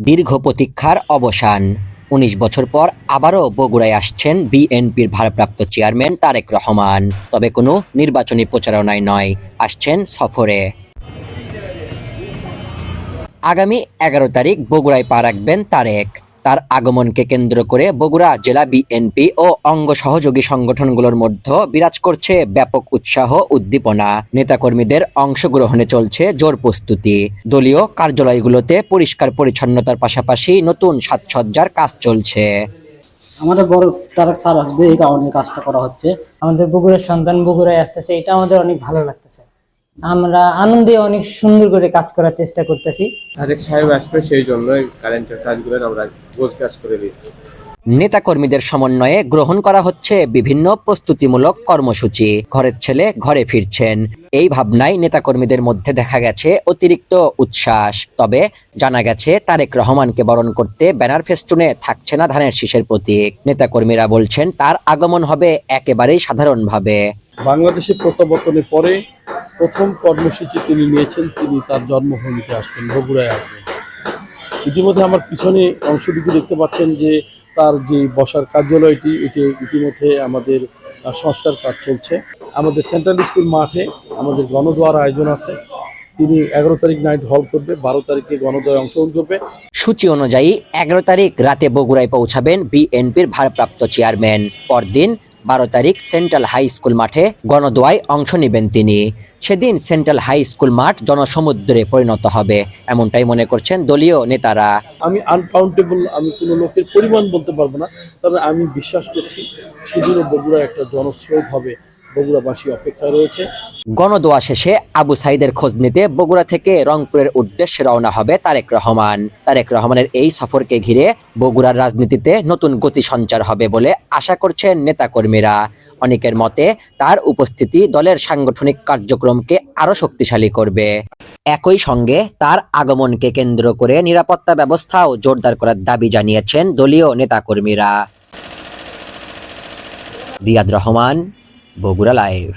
দীর্ঘ প্রতীক্ষার অবসান। ১৯ বছর পর আবারও বগুড়ায় আসছেন বিএনপির ভারপ্রাপ্ত চেয়ারম্যান তারেক রহমান। তবে কোনো নির্বাচনী প্রচারণায় নয়, আসছেন সফরে। আগামী ১১ তারিখ বগুড়ায় পা রাখবেন তারেক। তার আগমনকে কেন্দ্র করে বগুড়া জেলা বিএনপি ও অঙ্গ সহযোগী সংগঠনগুলোর মধ্যে বিরাজ করছে ব্যাপক উৎসাহ উদ্দীপনা। নেতাকর্মীদের অংশগ্রহণে চলছে জোর প্রস্তুতি। দলীয় কার্যালয়গুলোতে পরিষ্কার পরিচ্ছন্নতার পাশাপাশি নতুন সাজসজ্জার কাজ চলছে। আমাদের বড় তারেক স্যার আসবে, এই কারণে কাজটা করা হচ্ছে। আমাদের বগুড়ার সন্তান বগুড়ায় আসতেছে, এটা আমাদের অনেক ভালো লাগতেছে। আমরা আনন্দে অনেক সুন্দর করে কাজ করার চেষ্টা করতেছি। তারেক সাহেব আসবে, সেই জন্যই কারেন্টের কাজগুলো আমরা গোছগাছ করে দিচ্ছি। নেতাকর্মীদের সমন্বয়ে গ্রহণ করা হচ্ছে বিভিন্ন প্রস্তুতিমূলক কর্মসূচি। ঘরের ছেলে ঘরে ফিরছেন, এই ভাবনায় নেতাকর্মীদের মধ্যে দেখা গেছে অতিরিক্ত উচ্ছ্বাস। তবে জানা গেছে তারেক রহমানকে বরণ করতে ব্যানার ফেস্টুনে থাকছে না ধানের শীষের প্রতীক। নেতাকর্মীরা বলছেন তার আগমন হবে একেবারেই সাধারণভাবে। বাংলাদেশে প্রত্যাবর্তনের পরে প্রথম কর্মসূচি তিনি নিয়েছেন, তিনি তার জন্মভূমিতে আসবেন, বগুড়ায় আসবেন। ইতিমধ্যে আমার পিছনে অংশটুকু দেখতে পাচ্ছেন যে তার যে বসার কার্যালয়টি, এটি ইতিমধ্যে আমাদের সংস্কার কাজ চলছে। আমাদের সেন্ট্রাল স্কুল মাঠে আমাদের গণদোয়ার আয়োজন আছে। তিনি ১১ তারিখ নাইট হল করবে, ১২ তারিখে গণদোয়ায় অংশগ্রহণ করবে। সূচি অনুযায়ী ১১ তারিখ রাতে বগুড়ায় পৌঁছাবেন বিএনপির ভারপ্রাপ্ত চেয়ারম্যান। পরদিন ১২ তারিখ সেন্ট্রাল হাই স্কুল মাঠে গণদোয়ায় অংশ নেবেন তিনি। সেদিন সেন্ট্রাল হাই স্কুল মাঠ জনসমুদ্রে পরিণত হবে, এমনটাই মনে করছেন দলীয় নেতারা। আমি আনকাউন্টেবল, আমি কোনো লোকের পরিমাণ বলতে পারবো না, তবে আমি বিশ্বাস করছি সেদিনও বগুড়া একটা জনস্রোত হবে। বগুড়াবাসী অপেক্ষায় রয়েছে। গণদোয়া শেষে আবু সাইদের খোঁজ নিতে বগুড়া থেকে রংপুরের উদ্দেশ্যে রওনা হবে তারেক রহমান। তারেক রহমানের এই সফরকে ঘিরে বগুড়ার রাজনীতিতে নতুন গতি সঞ্চার হবে বলে আশা করছেন নেতাকর্মীরা। অনেকের মতে তার উপস্থিতি দলের সাংগঠনিক কার্যক্রমকে আরো শক্তিশালী করবে। একই সঙ্গে তার আগমনকে কেন্দ্র করে নিরাপত্তা ব্যবস্থাও জোরদার করার দাবি জানিয়েছেন দলীয় নেতাকর্মীরা। রিয়াদ রহমান, বগুড়া লাইভ।